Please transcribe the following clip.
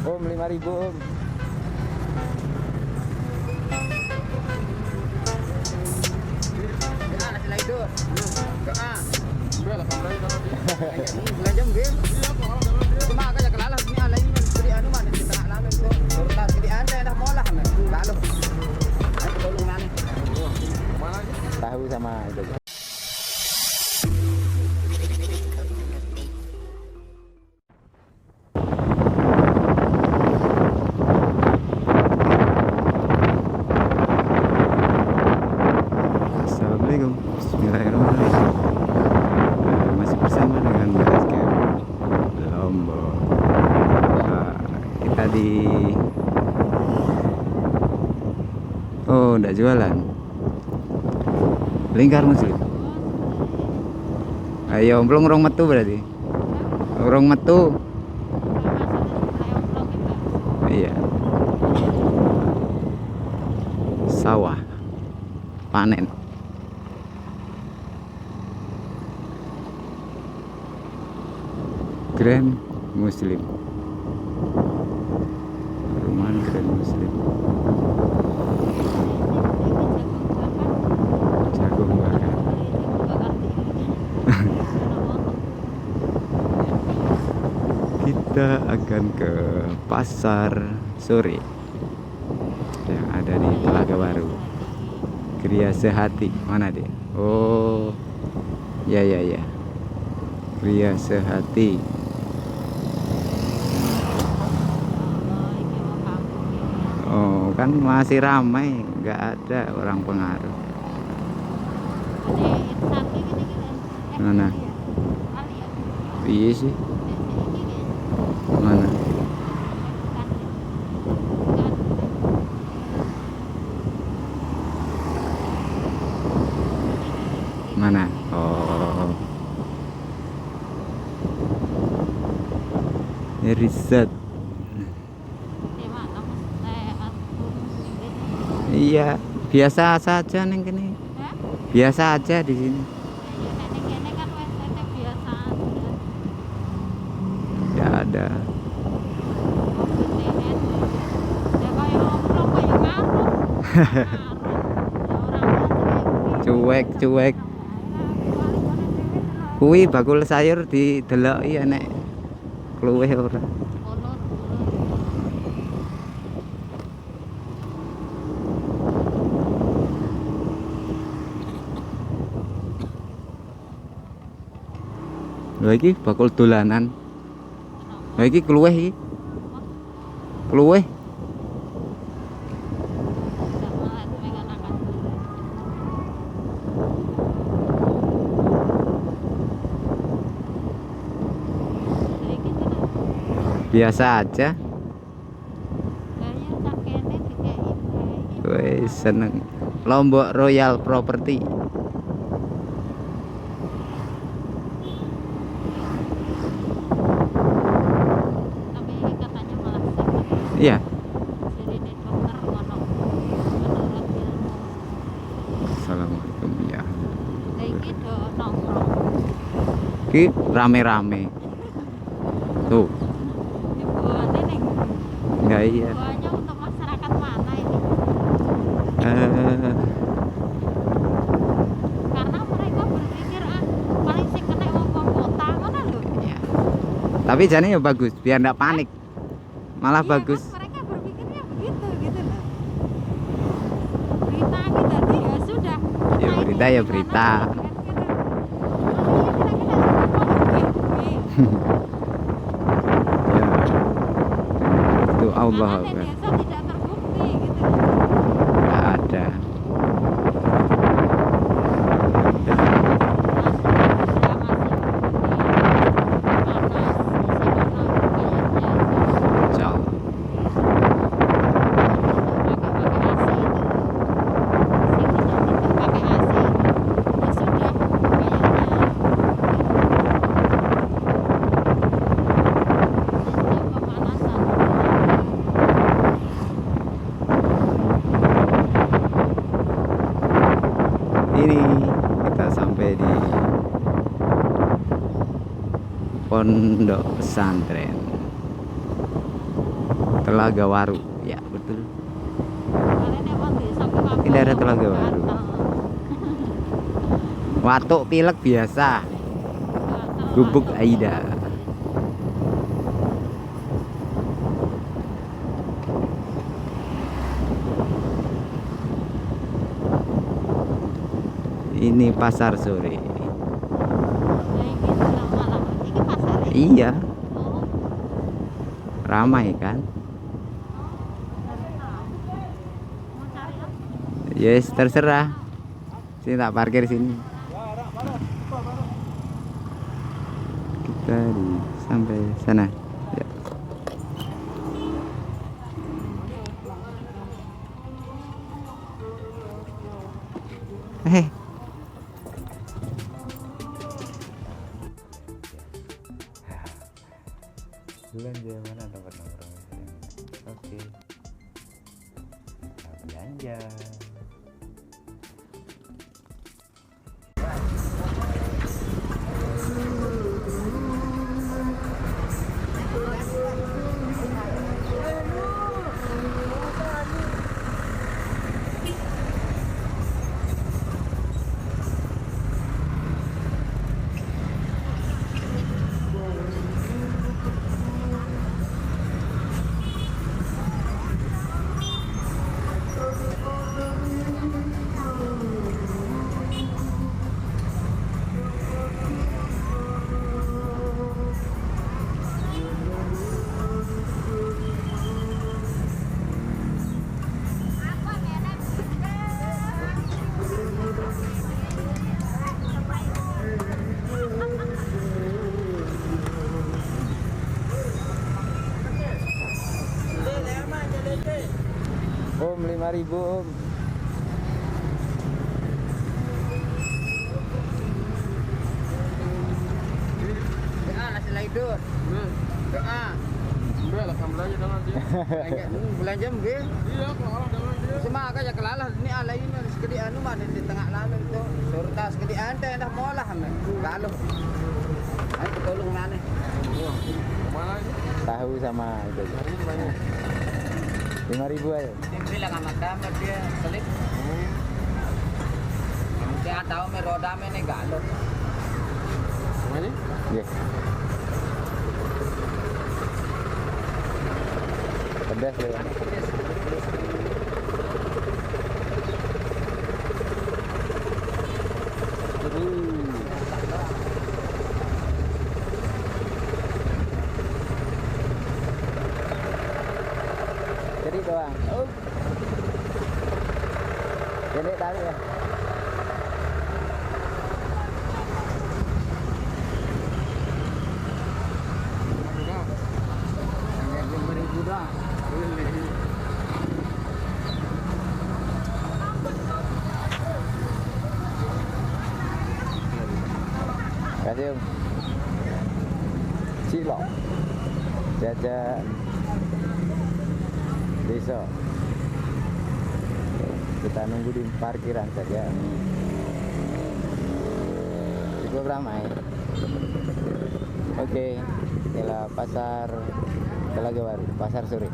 Om 5.000 Om. Tahu sama itu. Assalamualaikum, bismillahirrahmanirrahim. Masih bersama dengan meski Lombok. Kita di enggak jualan lingkar muslim. Ayo belum rong metu berarti. Rong metu. Iya. Sawah panen. Grand Muslim. Perumahan Grand Muslim. Jagung bakar. Kita akan ke pasar sore yang ada di Telaga baru. Kriya sehati mana deh? Oh, ya. Kriya sehati. Oh, kan masih ramai, nggak ada orang pengaruh. Mana? Iya sih. Mana? Mana? Oh, riset. Iya, biasa saja neng kene. Biasa aja di sini. Ya ada. Cuek. Kuwi bakul sayur dideloki enek kluweh ora. Lha iki bakul dolanan. Lha iki kluweh iki. Kluweh. Biasa aja. Wih, seneng. Lombok Royal Property. Iya. Assalamualaikum ya. Ki rame-rame. Tuh. Ya iya. Untuk masyarakat mana ini? Karena mereka berpikir paling sing kena wong kota ngono lho. Ya. Tapi jane ya bagus, biar enggak panik. Malah Iya, bagus. kan mereka berpikirnya begitu gitu loh. Berita gitu tadi ya sudah. Ya berita ya berita. Ya. Itu Allah. Karena desa tidak terbukti gitu. Nggak ada. Ini kita sampai di pondok pesantren. Telaga Waru. Ya, betul. Kalian emang di samping apa? Ini ada Telaga Waru. Watuk pilek biasa. Gubuk Aida. Ini pasar sore. Malam. Ini pasar. Iya, Oh, ramai kan? mau cari apa? Yes, terserah. Sini tak parkir sini. Kita sampai sana. Ya. Belanja mana dapat nongkrong? Oke. Nah, belanja. Om 5.000 om. Nasi tidur. Doa. Udah lah kamu belanja dengan dia. Belanja mungkin. Iya, kalau orang dengan dia. Semangat aja kelalah ini alain sekali anu mana di tengah lalu itu. Surta sekali ante dah molah ame. Galuh. Aku tolong mana? Kemana ini? Tahu sama itu. Hari ini banyak. 5.000 aja. Dia bilang sama kamu dia selip. Mungkin tahu me roda me ne galuh. Kemana ini? Yes. Pedas ya. Jadi doang. Oh. Jadi tadi ya. Sudah. Hanya 5.000 dah. Kasih om. Cilok. Jajan. Besok. Kita nunggu di parkiran saja. Cukup ramai. Oke, inilah pasar Telaga Waru, pasar sore.